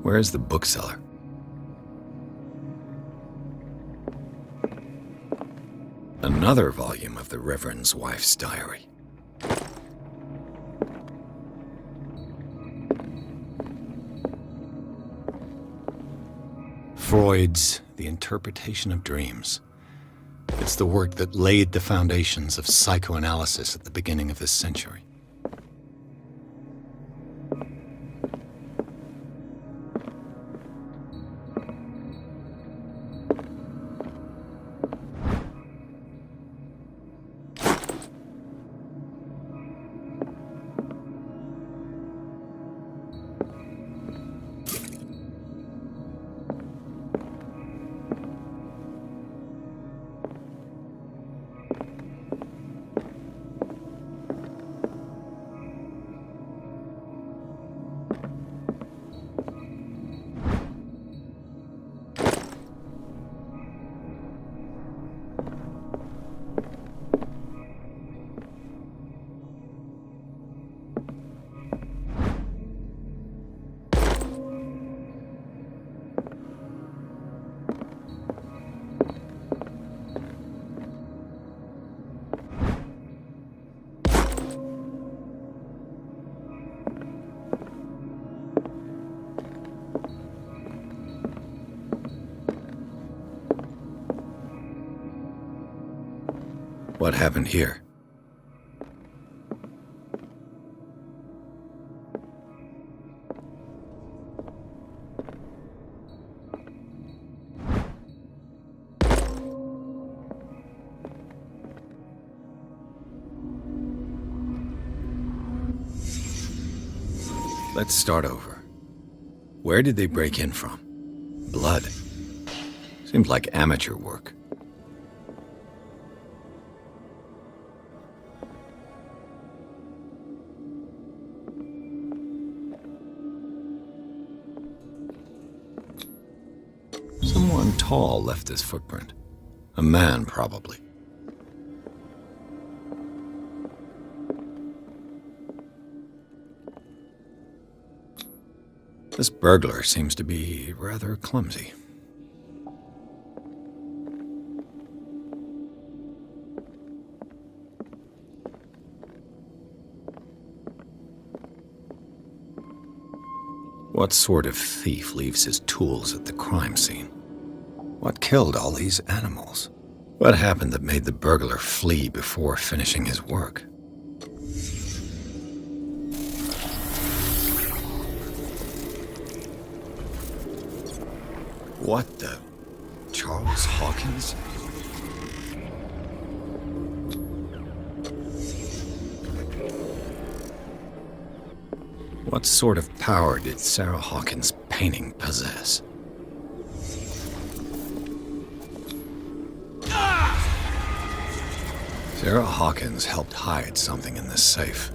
Where's the bookseller? Another volume of the Reverend's wife's diary. Freud's The Interpretation of Dreams. It's the work that laid the foundations of psychoanalysis at the beginning of this century. What happened here? Let's start over. Where did they break in from? Blood. Seems like amateur work. Someone tall left this footprint. A man, probably. This burglar seems to be rather clumsy. What sort of thief leaves his tools at the crime scene? What killed all these animals? What happened that made the burglar flee before finishing his work? What the? Charles Hawkins? What sort of power did Sarah Hawkins' painting possess? Sarah Hawkins helped hide something in this safe.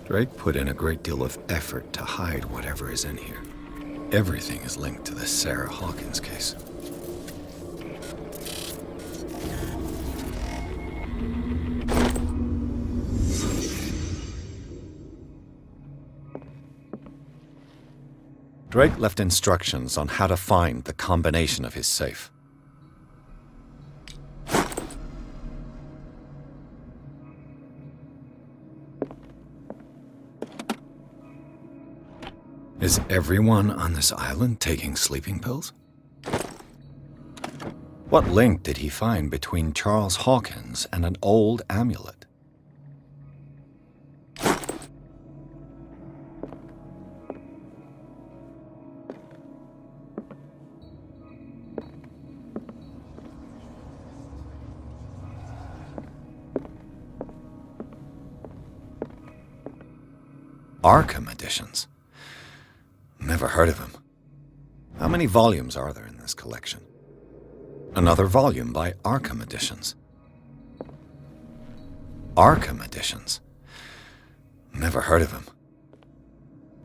Drake put in a great deal of effort to hide whatever is in here. Everything is linked to the Sarah Hawkins case. Drake left instructions on how to find the combination of his safe. Is everyone on this island taking sleeping pills? What link did he find between Charles Hawkins and an old amulet? Arkham editions? Never heard of him. How many volumes are there in this collection? Another volume by Arkham Editions. Arkham Editions? Never heard of him.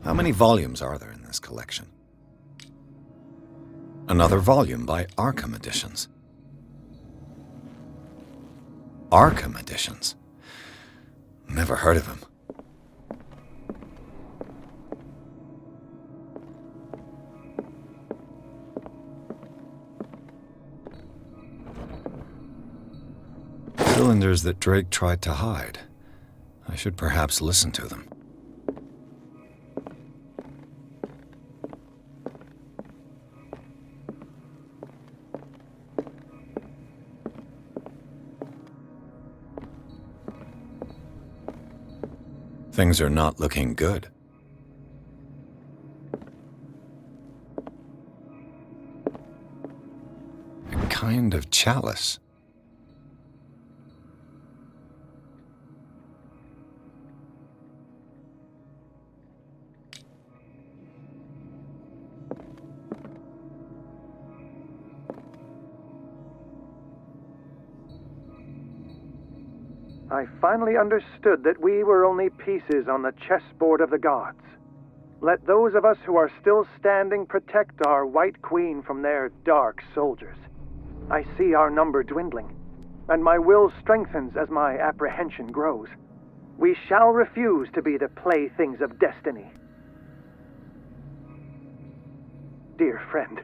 How many volumes are there in this collection? Another volume by Arkham Editions. Arkham Editions? Never heard of him. Cylinders that Drake tried to hide. I should perhaps listen to them. Things are not looking good. A kind of chalice. I finally understood that we were only pieces on the chessboard of the gods. Let those of us who are still standing protect our White Queen from their dark soldiers. I see our number dwindling, and my will strengthens as my apprehension grows. We shall refuse to be the playthings of destiny. Dear friend,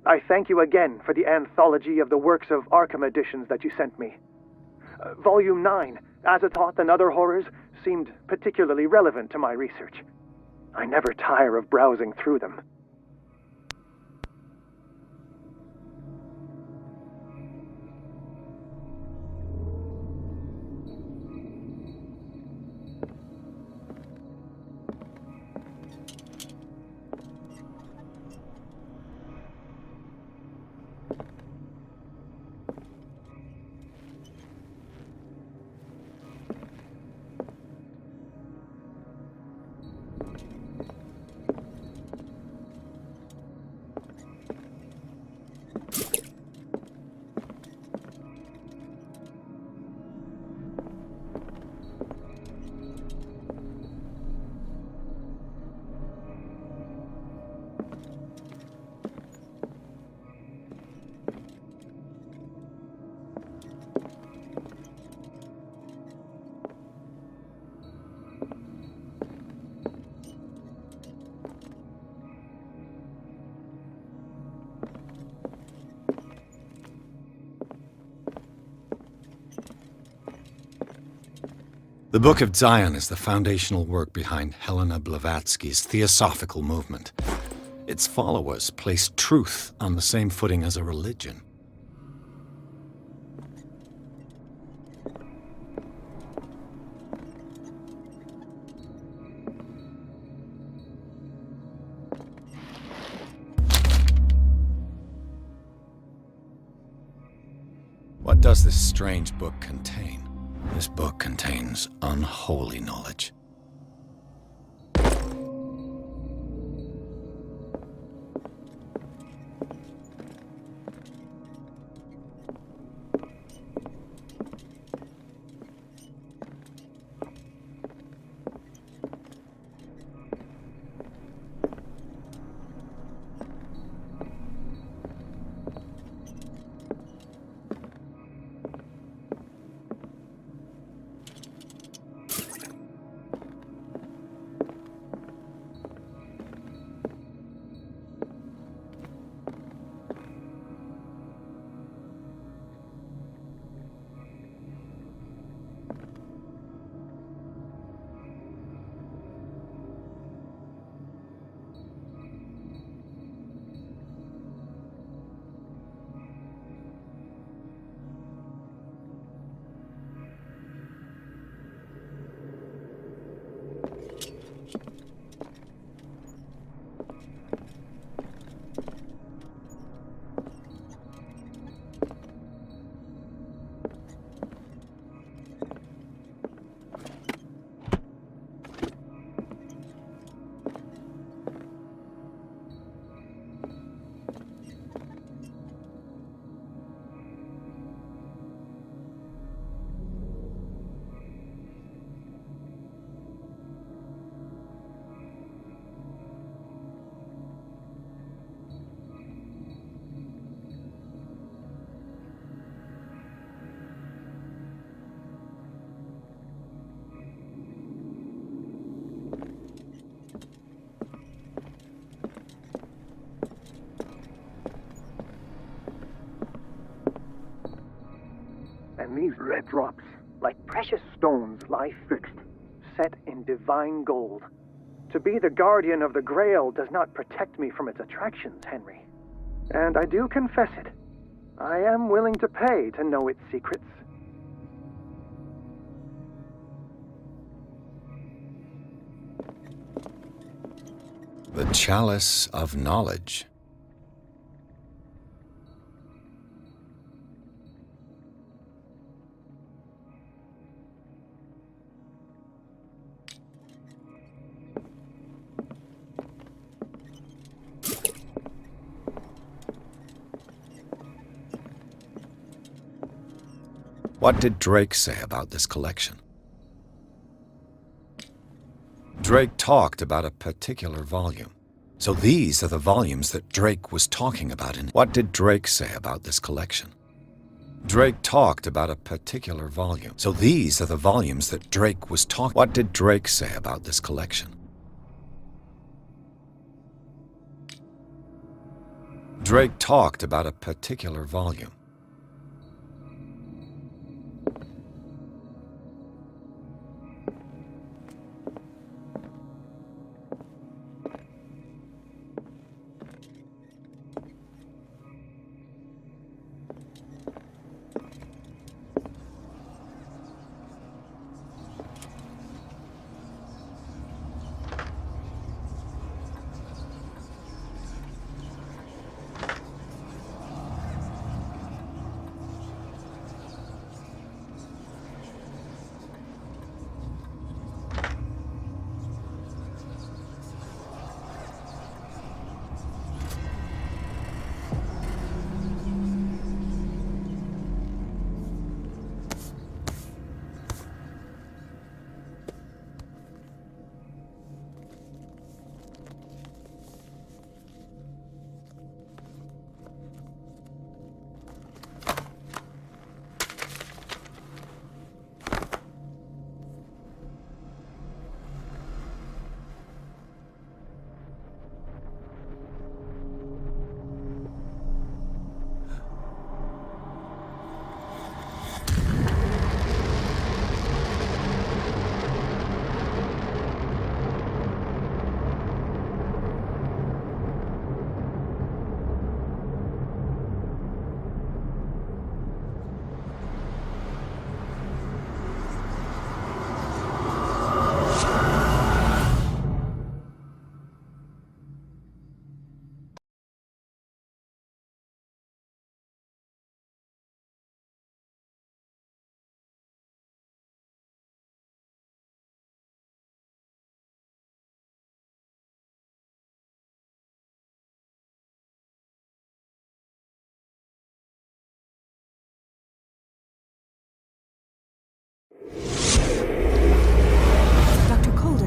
I thank you again for the anthology of the works of Arkham editions that you sent me. Volume 9, Azathoth and Other Horrors, seemed particularly relevant to my research. I never tire of browsing through them. The Book of Zion is the foundational work behind Helena Blavatsky's Theosophical movement. Its followers place truth on the same footing as a religion. What does this strange book contain? This book contains unholy knowledge. and these red drops, like precious stones, lie fixed, set in divine gold. To be the guardian of the Grail does not protect me from its attractions, Henry. And I do confess it. I am willing to pay to know its secrets. The Chalice of Knowledge. What did Drake say about this collection? Drake talked about a particular volume. So these are the volumes that Drake was talking about in. What did Drake say about this collection? Drake talked about a particular volume. So these are the volumes that Drake was talking. What did Drake say about this collection? Drake talked about a particular volume.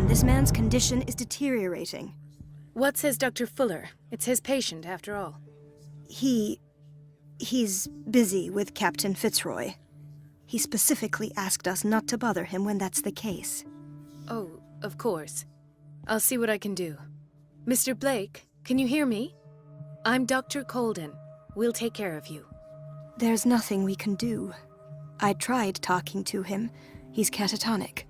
This man's condition is deteriorating. What says Dr. Fuller? It's his patient, after all. He's busy with Captain Fitzroy. He specifically asked us not to bother him when that's the case. Oh, of course. I'll see what I can do. Mr. Blake, can you hear me? I'm Dr. Colden. We'll take care of you. There's nothing we can do. I tried talking to him. He's catatonic.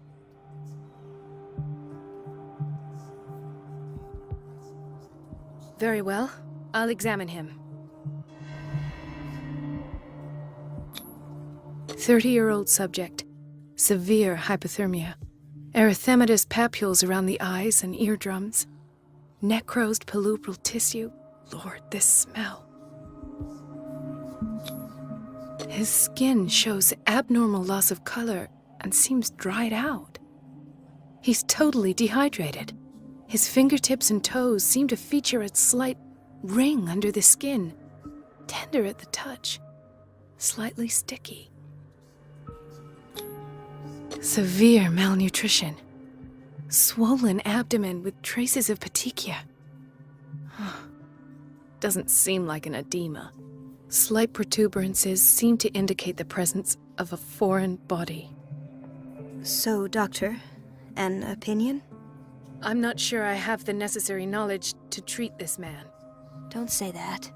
Very well. I'll examine him. 30-year-old subject. Severe hypothermia. Erythematous papules around the eyes and eardrums. Necrosed palpebral tissue. Lord, this smell. His skin shows abnormal loss of color and seems dried out. He's totally dehydrated. His fingertips and toes seem to feature a slight ring under the skin, tender at the touch, slightly sticky. Severe malnutrition. Swollen abdomen with traces of petechia. Doesn't seem like an edema. Slight protuberances seem to indicate the presence of a foreign body. So, Doctor, an opinion? I'm not sure I have the necessary knowledge to treat this man. Don't say that.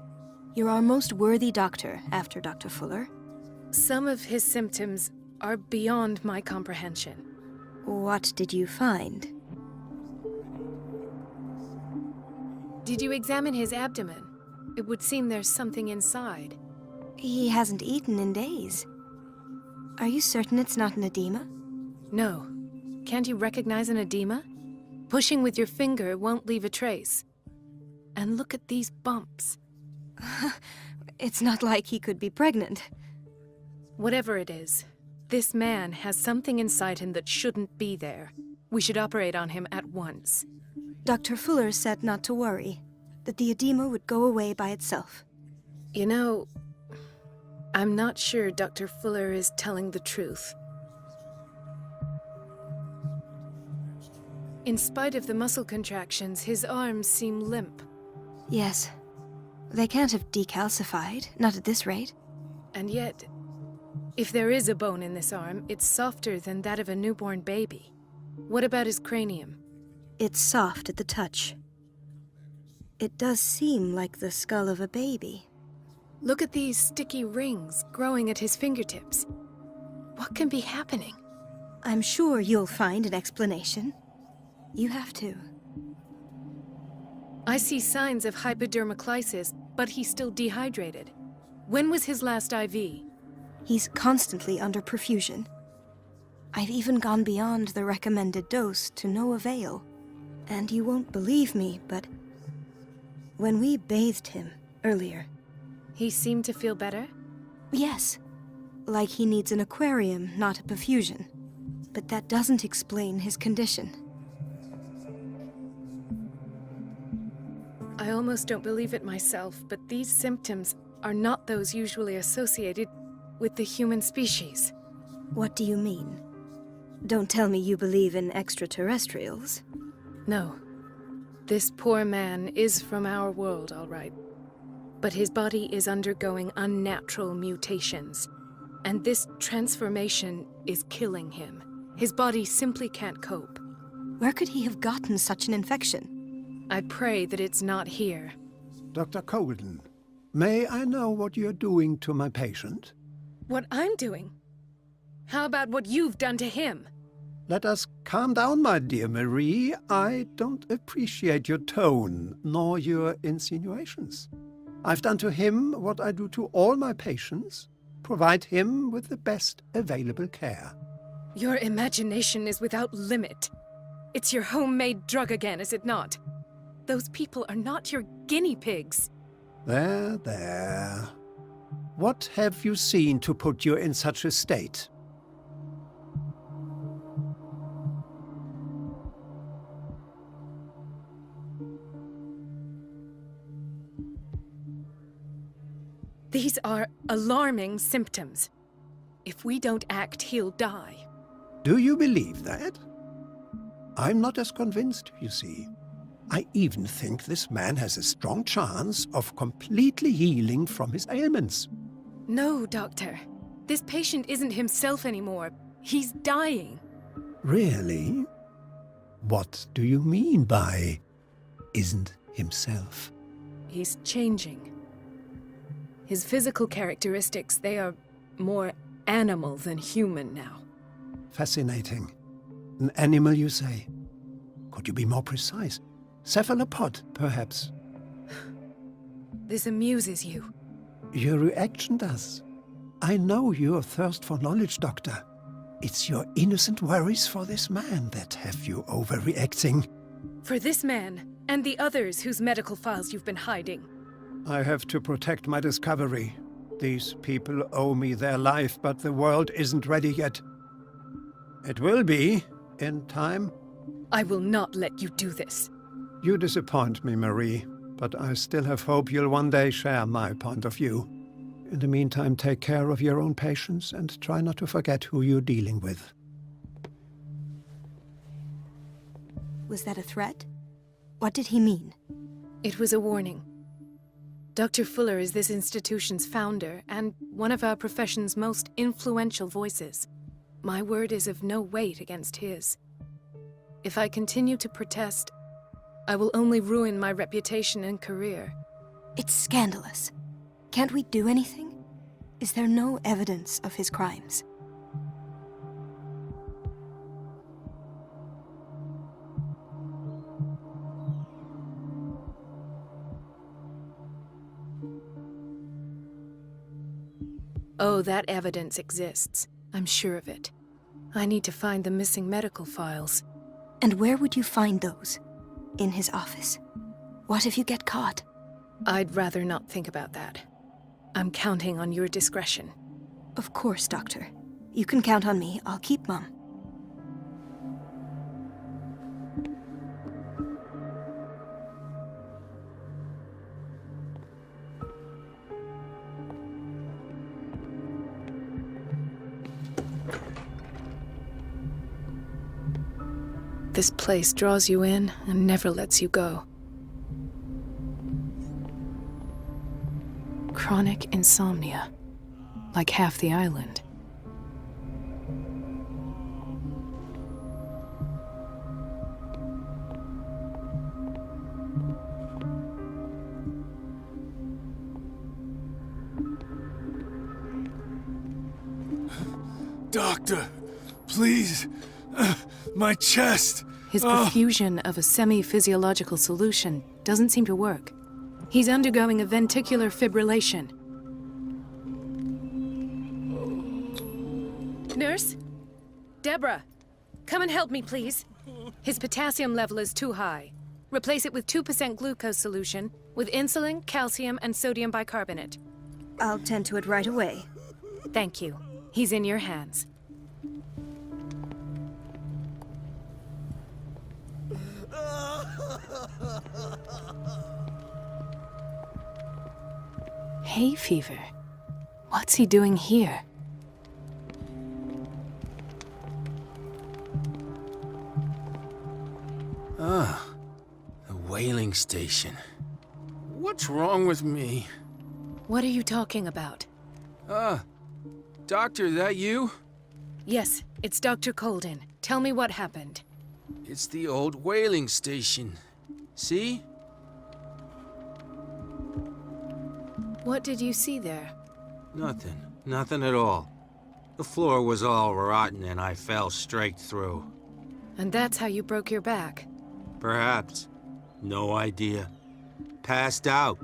You're our most worthy doctor after Dr. Fuller. Some of his symptoms are beyond my comprehension. What did you find? Did you examine his abdomen? It would seem there's something inside. He hasn't eaten in days. Are you certain it's not an edema? No. Can't you recognize an edema? Pushing with your finger won't leave a trace. And look at these bumps. It's not like he could be pregnant. Whatever it is, this man has something inside him that shouldn't be there. We should operate on him at once. Dr. Fuller said not to worry, that the edema would go away by itself. You know, I'm not sure Dr. Fuller is telling the truth. In spite of the muscle contractions, his arms seem limp. Yes. They can't have decalcified, not at this rate. And yet, if there is a bone in this arm, it's softer than that of a newborn baby. What about his cranium? It's soft at the touch. It does seem like the skull of a baby. Look at these sticky rings growing at his fingertips. What can be happening? I'm sure you'll find an explanation. You have to. I see signs of hypodermoclysis, but he's still dehydrated. When was his last IV? He's constantly under perfusion. I've even gone beyond the recommended dose to no avail. And you won't believe me, but when we bathed him earlier... He seemed to feel better? Yes. Like he needs an aquarium, not a perfusion. But that doesn't explain his condition. I almost don't believe it myself, but these symptoms are not those usually associated with the human species. What do you mean? Don't tell me you believe in extraterrestrials. No. This poor man is from our world, all right. But his body is undergoing unnatural mutations. And this transformation is killing him. His body simply can't cope. Where could he have gotten such an infection? I pray that it's not here. Dr. Colden, may I know what you're doing to my patient? What I'm doing? How about what you've done to him? Let us calm down, my dear Marie. I don't appreciate your tone, nor your insinuations. I've done to him what I do to all my patients, provide him with the best available care. Your imagination is without limit. It's your homemade drug again, is it not? Those people are not your guinea pigs. There, there. What have you seen to put you in such a state? These are alarming symptoms. If we don't act, he'll die. Do you believe that? I'm not as convinced, you see. I even think this man has a strong chance of completely healing from his ailments. No, Doctor. This patient isn't himself anymore. He's dying. Really? What do you mean by isn't himself? He's changing. His physical characteristics, they are more animal than human now. Fascinating. An animal, you say? Could you be more precise? Cephalopod, perhaps? This amuses you. Your reaction does. I know your thirst for knowledge, Doctor. It's your innocent worries for this man that have you overreacting. For this man, and the others whose medical files you've been hiding. I have to protect my discovery. These people owe me their life, but the world isn't ready yet. It will be, in time. I will not let you do this. You disappoint me, Marie, but I still have hope you'll one day share my point of view. In the meantime, take care of your own patients and try not to forget who you're dealing with. Was that a threat? What did he mean? It was a warning. Dr. Fuller is this institution's founder and one of our profession's most influential voices. My word is of no weight against his. If I continue to protest, I will only ruin my reputation and career. It's scandalous. Can't we do anything? Is there no evidence of his crimes? Oh, that evidence exists. I'm sure of it. I need to find the missing medical files. And where would you find those? In his office? What if you get caught? I'd rather not think about that. I'm counting on your discretion. Of course, Doctor. You can count on me. I'll keep Mum. This place draws you in and never lets you go. Chronic insomnia. Like half the island. Doctor, please. My chest. His perfusion of a semi-physiological solution doesn't seem to work. He's undergoing a ventricular fibrillation. Nurse? Deborah, come and help me, please. His potassium level is too high. Replace it with 2% glucose solution with insulin, calcium, and sodium bicarbonate. I'll tend to it right away. Thank you. He's in your hands. Hay fever? What's he doing here? Ah, the whaling station. What's wrong with me? What are you talking about? Doctor, that you? Yes, it's Dr. Colden. Tell me what happened. It's the old whaling station. See? What did you see there? Nothing. Nothing at all. The floor was all rotten and I fell straight through. And that's how you broke your back? Perhaps. No idea. Passed out.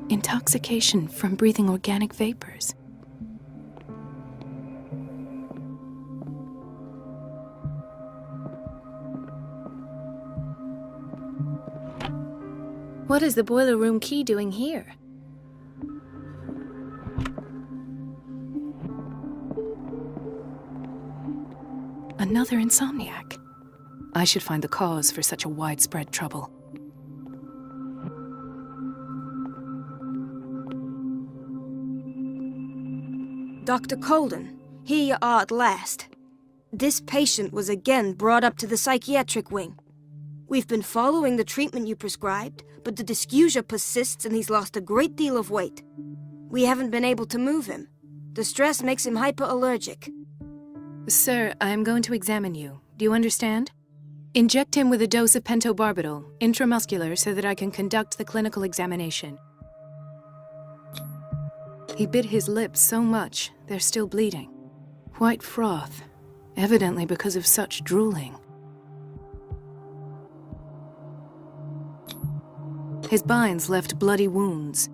Intoxication from breathing organic vapors. What is the boiler room key doing here? Another insomniac. I should find the cause for such a widespread trouble. Dr. Colden, here you are at last. This patient was again brought up to the psychiatric wing. We've been following the treatment you prescribed, but the dysgeusia persists and he's lost a great deal of weight. We haven't been able to move him. The stress makes him hyperallergic. Sir, I am going to examine you. Do you understand? Inject him with a dose of pentobarbital, intramuscular, so that I can conduct the clinical examination. He bit his lips so much, they're still bleeding. White froth, evidently because of such drooling. His binds left bloody wounds.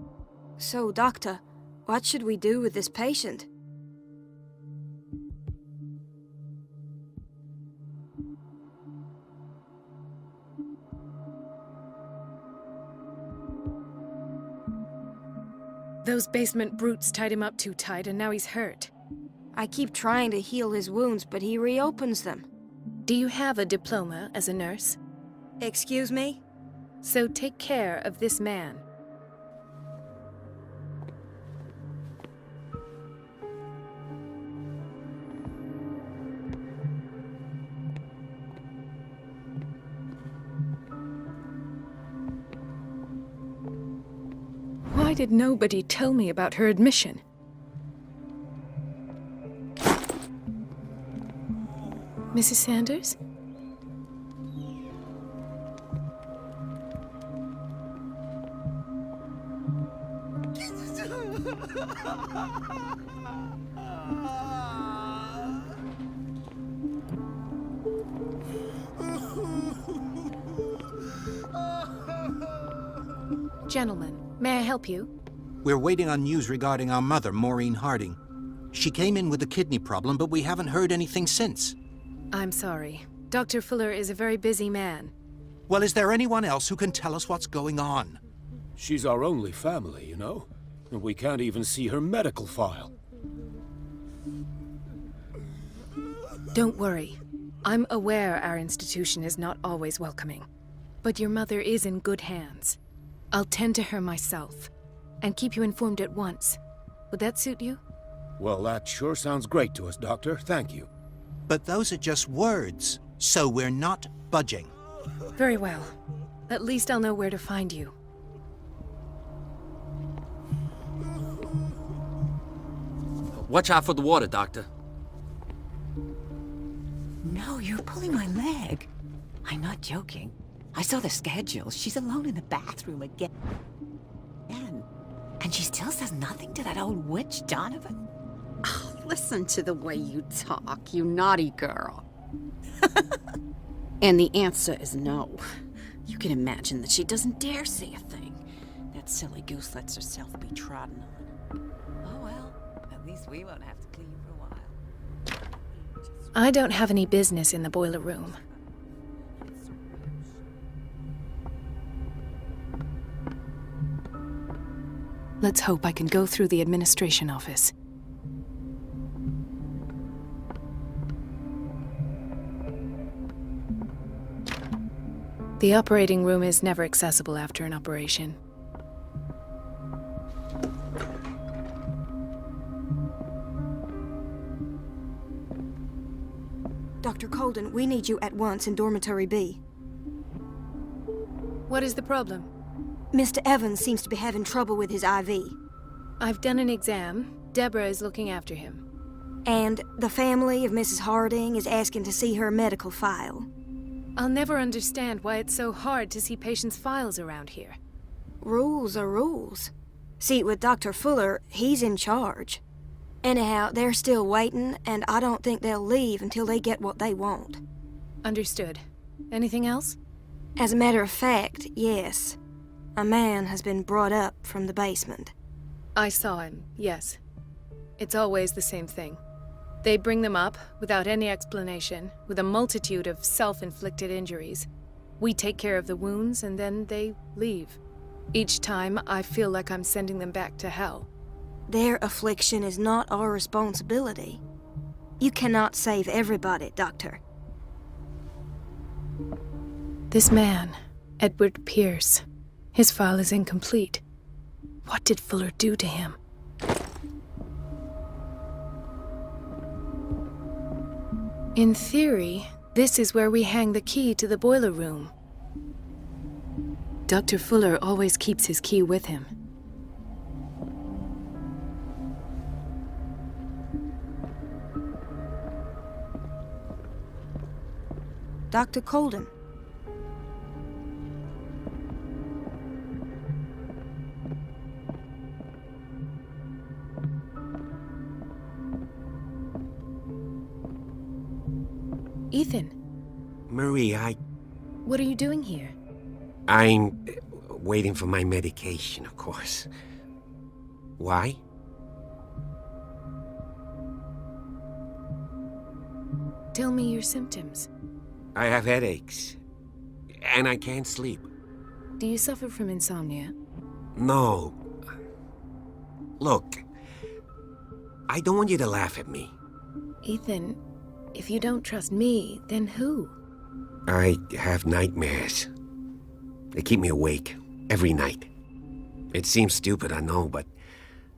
So, Doctor, what should we do with this patient? Those basement brutes tied him up too tight and now he's hurt. I keep trying to heal his wounds, but he reopens them. Do you have a diploma as a nurse? Excuse me? So take care of this man. Why did nobody tell me about her admission? Mrs. Sanders? Gentlemen, may I help you? We're waiting on news regarding our mother, Maureen Harding. She came in with a kidney problem, but we haven't heard anything since. I'm sorry. Dr. Fuller is a very busy man. Well, is there anyone else who can tell us what's going on? She's our only family, you know? And we can't even see her medical file. Don't worry. I'm aware our institution is not always welcoming. But your mother is in good hands. I'll tend to her myself, and keep you informed at once. Would that suit you? Well, that sure sounds great to us, Doctor. Thank you. But those are just words, so we're not budging. Very well. At least I'll know where to find you. Watch out for the water, Doctor. No, you're pulling my leg. I'm not joking. I saw the schedule. She's alone in the bathroom again. And she still says nothing to that old witch, Donovan. Oh, listen to the way you talk, you naughty girl. And the answer is no. You can imagine that she doesn't dare say a thing. That silly goose lets herself be trodden on. Oh well, at least we won't have to clean for a while. I don't have any business in the boiler room. Let's hope I can go through the administration office. The operating room is never accessible after an operation. Dr. Colden, we need you at once in Dormitory B. What is the problem? Mr. Evans seems to be having trouble with his IV. I've done an exam. Deborah is looking after him. And the family of Mrs. Harding is asking to see her medical file. I'll never understand why it's so hard to see patients' files around here. Rules are rules. See, with Dr. Fuller, he's in charge. Anyhow, they're still waiting, and I don't think they'll leave until they get what they want. Understood. Anything else? As a matter of fact, yes. A man has been brought up from the basement. I saw him, yes. It's always the same thing. They bring them up, without any explanation, with a multitude of self-inflicted injuries. We take care of the wounds, and then they leave. Each time, I feel like I'm sending them back to hell. Their affliction is not our responsibility. You cannot save everybody, Doctor. This man, Edward Pierce, his file is incomplete. What did Fuller do to him? In theory, this is where we hang the key to the boiler room. Dr. Fuller always keeps his key with him. Dr. Colden. Ethan, Marie, what are you doing here? I'm waiting for my medication, of course. Why? Tell me your symptoms. I have headaches. And I can't sleep. Do you suffer from insomnia? No. Look, I don't want you to laugh at me. Ethan, if you don't trust me, then who? I have nightmares. They keep me awake every night. It seems stupid, I know, but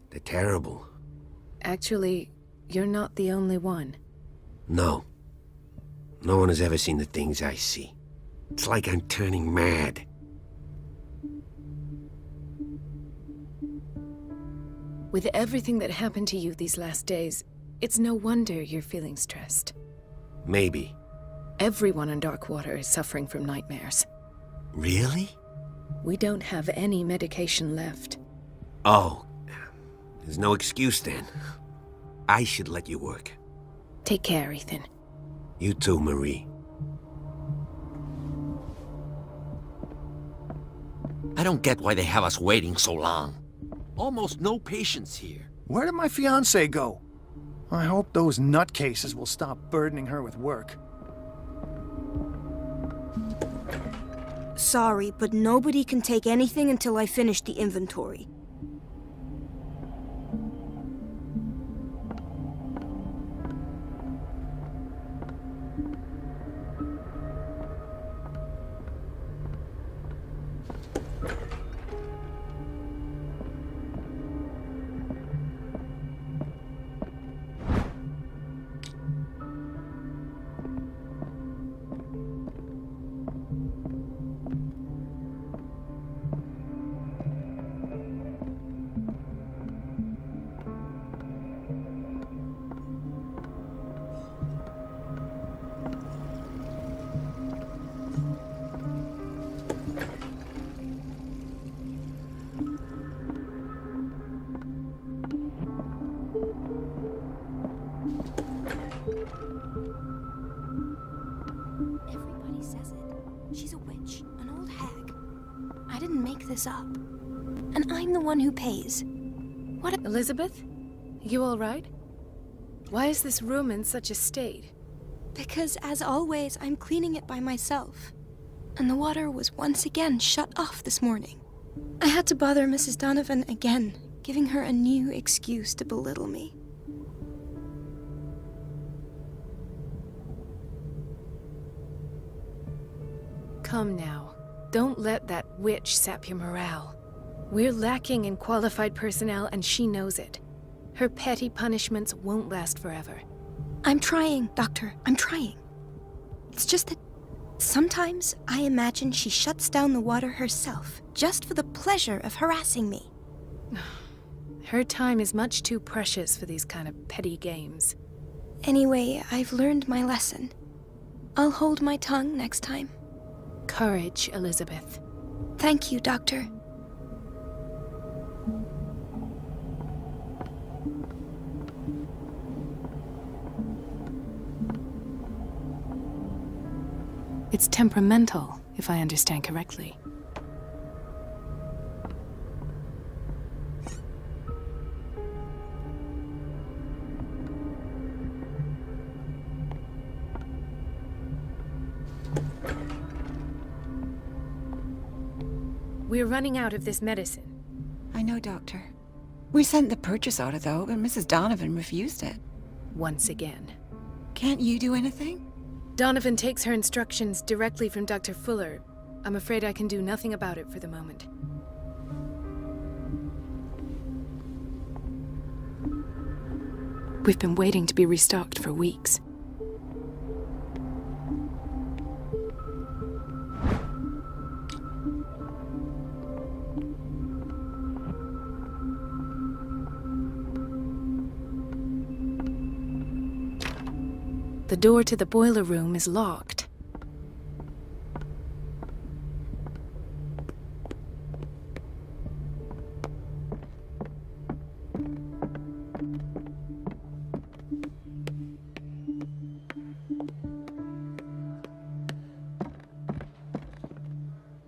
they're terrible. Actually, you're not the only one. No. No one has ever seen the things I see. It's like I'm turning mad. With everything that happened to you these last days, it's no wonder you're feeling stressed. Maybe. Everyone in Darkwater is suffering from nightmares. Really? We don't have any medication left. Oh, there's no excuse then. I should let you work. Take care, Ethan. You too, Marie. I don't get why they have us waiting so long. Almost no patients here. Where did my fiancée go? I hope those nutcases will stop burdening her with work. Sorry, but nobody can take anything until I finish the inventory. Everybody says it. She's a witch, an old hag. I didn't make this up. And I'm the one who pays. What a— Elizabeth? You all right? Why is this room in such a state? Because, as always, I'm cleaning it by myself. And the water was once again shut off this morning. I had to bother Mrs. Donovan again, giving her a new excuse to belittle me. Come now. Don't let that witch sap your morale. We're lacking in qualified personnel, and she knows it. Her petty punishments won't last forever. I'm trying, Doctor. I'm trying. It's just that sometimes I imagine she shuts down the water herself, just for the pleasure of harassing me. Her time is much too precious for these kind of petty games. Anyway, I've learned my lesson. I'll hold my tongue next time. Courage, Elizabeth. Thank you, Doctor. It's temperamental, if I understand correctly. We're running out of this medicine. I know, Doctor. We sent the purchase order, though, and Mrs. Donovan refused it. Once again. Can't you do anything? Donovan takes her instructions directly from Dr. Fuller. I'm afraid I can do nothing about it for the moment. We've been waiting to be restocked for weeks. The door to the boiler room is locked.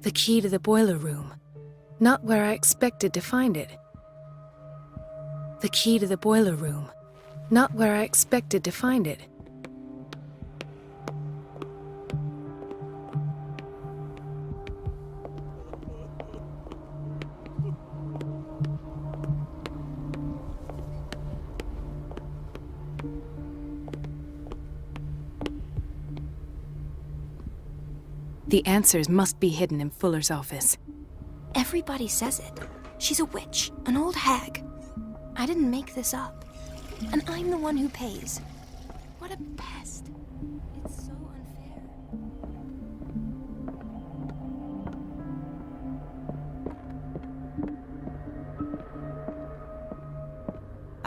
The key to the boiler room. Not where I expected to find it. The key to the boiler room. Not where I expected to find it. The answers must be hidden in Fuller's office. Everybody says it. She's a witch, an old hag. I didn't make this up. And I'm the one who pays. What a pest. It's so unfair.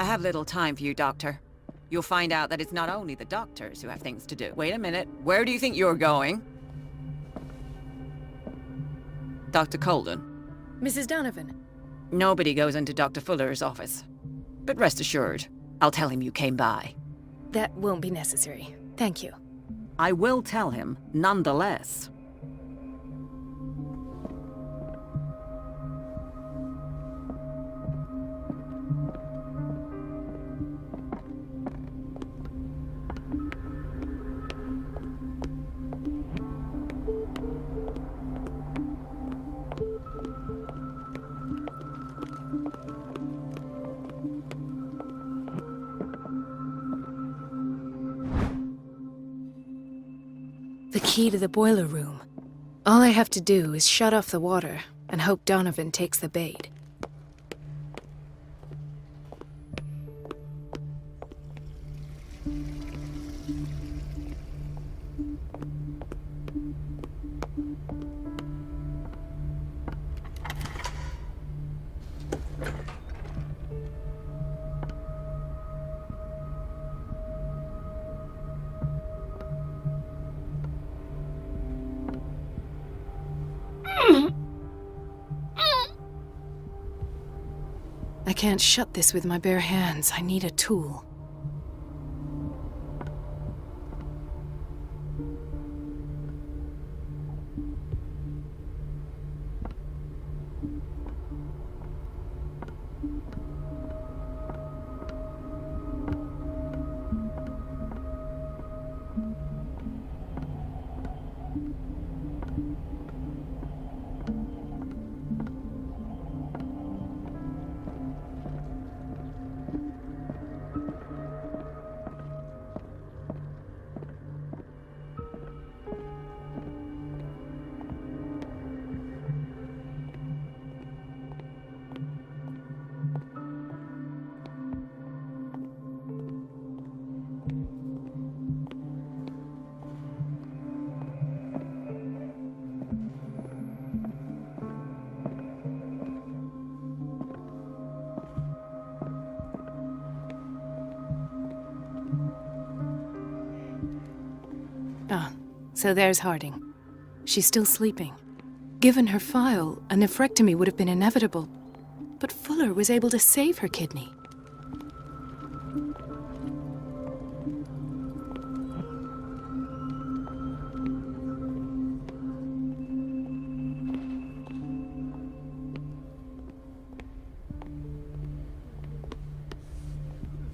have little time for you, Doctor. You'll find out that it's not only the doctors who have things to do. Wait a minute. Where do you think you're going? Dr. Colden. Mrs. Donovan. Nobody goes into Dr. Fuller's office. But rest assured, I'll tell him you came by. That won't be necessary. Thank you. I will tell him, nonetheless. The key to the boiler room. All I have to do is shut off the water and hope Donovan takes the bait. I can't shut this with my bare hands. I need a tool. So there's Harding. She's still sleeping. Given her file, a nephrectomy would have been inevitable. But Fuller was able to save her kidney.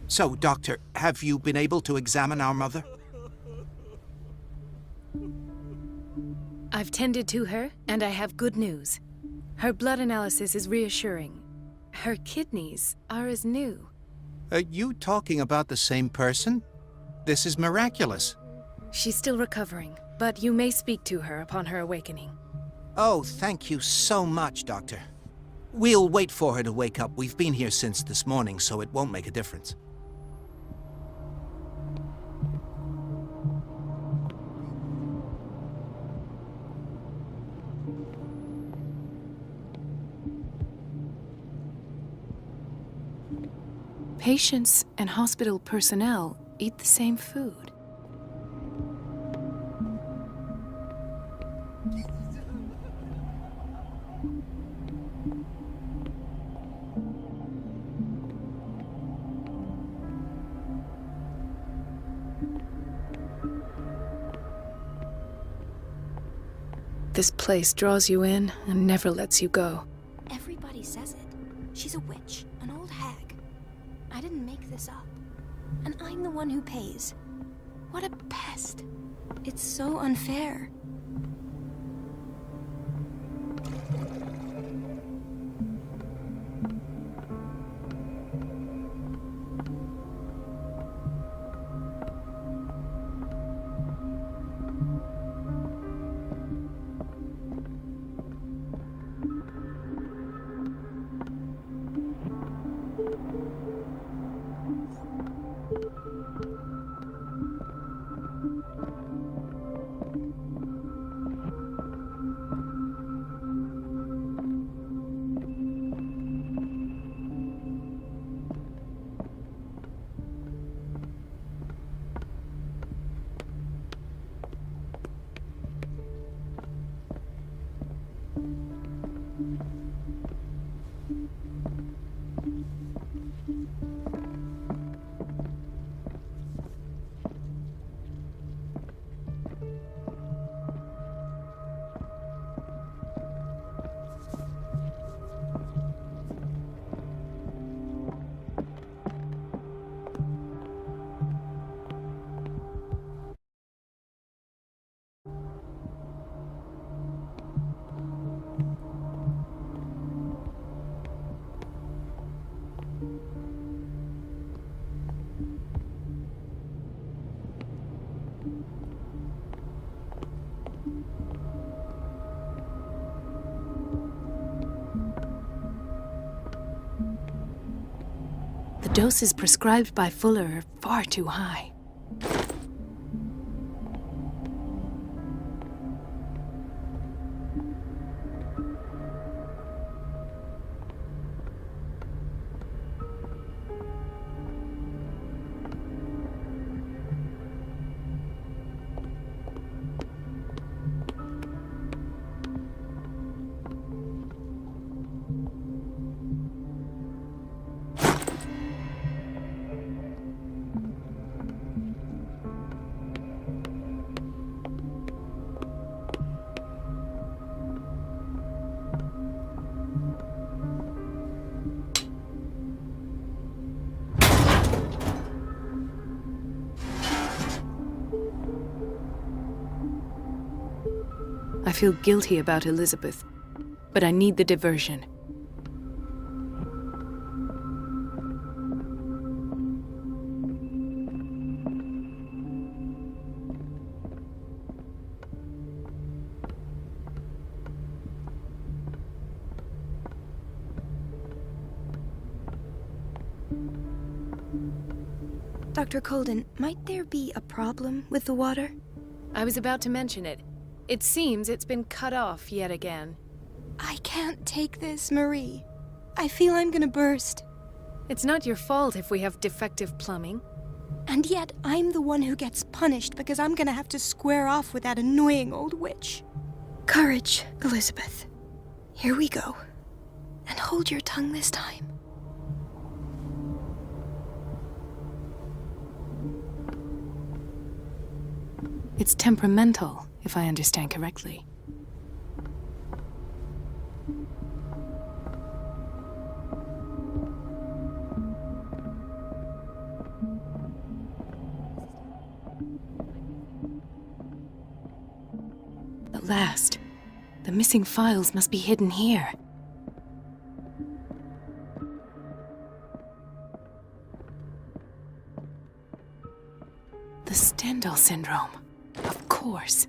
So, Doctor, have you been able to examine our mother? I've tended to her, and I have good news. Her blood analysis is reassuring. Her kidneys are as new. Are you talking about the same person? This is miraculous. She's still recovering, but you may speak to her upon her awakening. Oh, thank you so much, Doctor. We'll wait for her to wake up. We've been here since this morning, so it won't make a difference. Patients and hospital personnel eat the same food. This place draws you in and never lets you go. Everybody says it. She's a witch, an old hag. I didn't make this up. And I'm the one who pays. What a pest. It's so unfair. doses prescribed by Fuller are far too high. I feel guilty about Elizabeth, but I need the diversion. Dr. Colden, might there be a problem with the water? I was about to mention it. It seems it's been cut off yet again. I can't take this, Marie. I feel I'm gonna burst. It's not your fault if we have defective plumbing. And yet, I'm the one who gets punished because I'm gonna have to square off with that annoying old witch. Courage, Elizabeth. Here we go. And hold your tongue this time. It's temperamental, if I understand correctly. At last, the missing files must be hidden here. The Stendhal syndrome. Of course.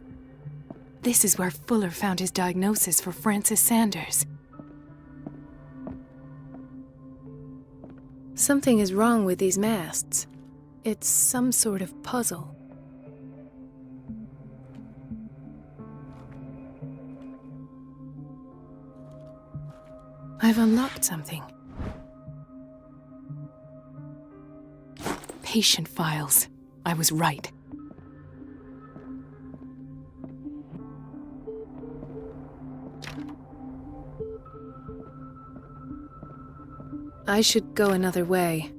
This is where Fuller found his diagnosis for Francis Sanders. Something is wrong with these masts. It's some sort of puzzle. I've unlocked something. Patient files. I was right. I should go another way.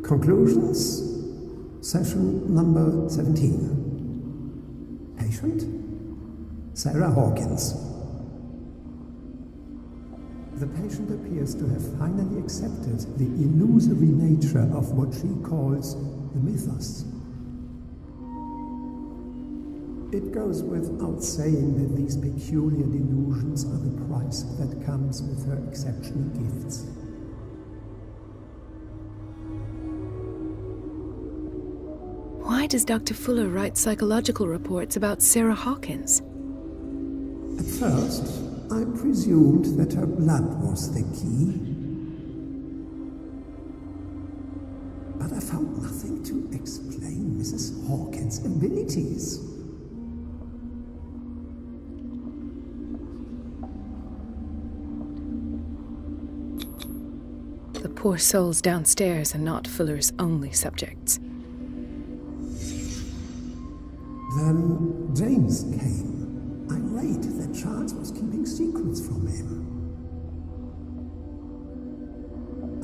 Conclusions, session number 17. Patient, Sarah Hawkins. The patient appears to have finally accepted the illusory nature of what she calls the mythos. It goes without saying that these peculiar delusions are the price that comes with her exceptional gifts. Why does Dr. Fuller write psychological reports about Sarah Hawkins? At first, I presumed that her blood was the key. But I found nothing to explain Mrs. Hawkins' abilities. The poor souls downstairs are not Fuller's only subjects. Then James came, irate that Charles was keeping secrets from him.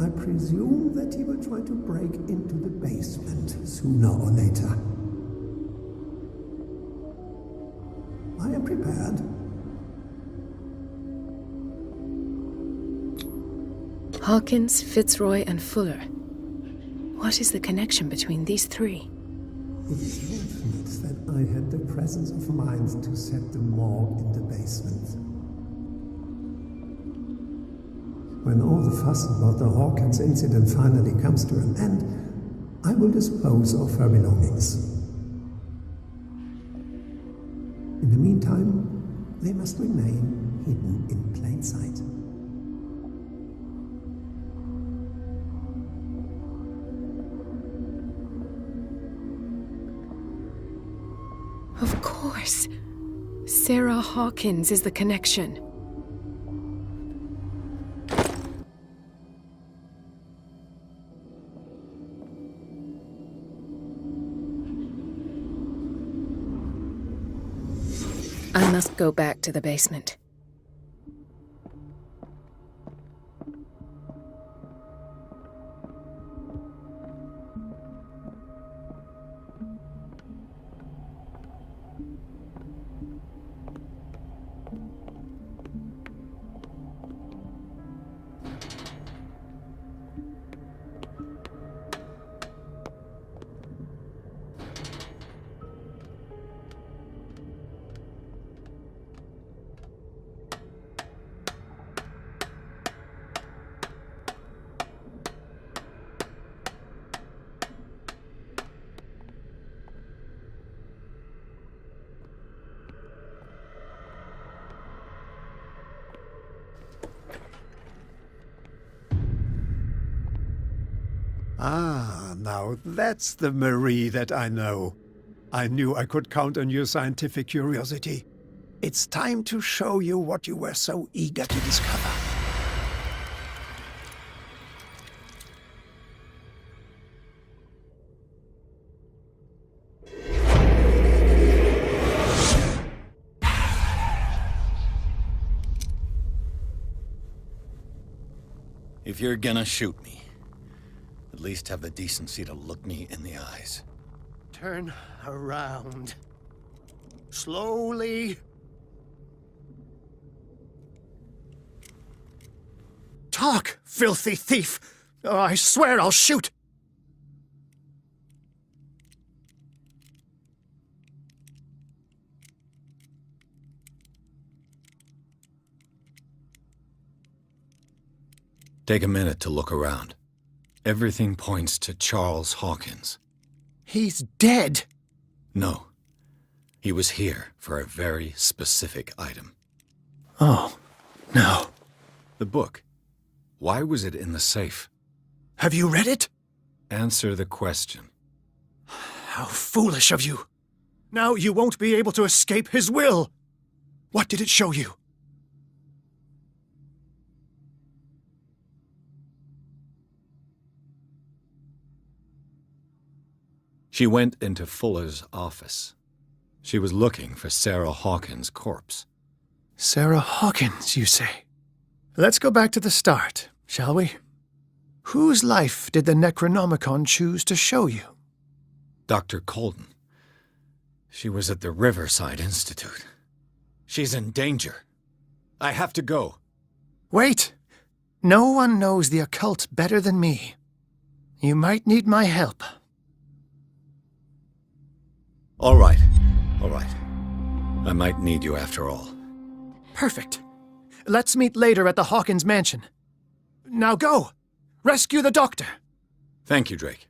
I presume that he will try to break into the basement sooner or later. I am prepared. Hawkins, Fitzroy, and Fuller. What is the connection between these three? It is fortunate that I had the presence of mind to set the morgue in the basement. When all the fuss about the Hawkins incident finally comes to an end, I will dispose of her belongings. In the meantime, they must remain hidden in plain sight. Of course. Sarah Hawkins is the connection. I must go back to the basement. Ah, now that's the Marie that I know. I knew I could count on your scientific curiosity. It's time to show you what you were so eager to discover. If you're gonna shoot me, at least have the decency to look me in the eyes. Turn around. Slowly. Talk, filthy thief! Oh, I swear I'll shoot! Take a minute to look around. Everything points to Charles Hawkins. He's dead! No. He was here for a very specific item. Oh, no. The book. Why was it in the safe? Have you read it? Answer the question. How foolish of you! Now you won't be able to escape his will! What did it show you? She went into Fuller's office. She was looking for Sarah Hawkins' corpse. Sarah Hawkins, you say? Let's go back to the start, shall we? Whose life did the Necronomicon choose to show you? Dr. Colden. She was at the Riverside Institute. She's in danger. I have to go. Wait! No one knows the occult better than me. You might need my help. All right. All right. I might need you after all. Perfect. Let's meet later at the Hawkins mansion. Now go! Rescue the doctor! Thank you, Drake.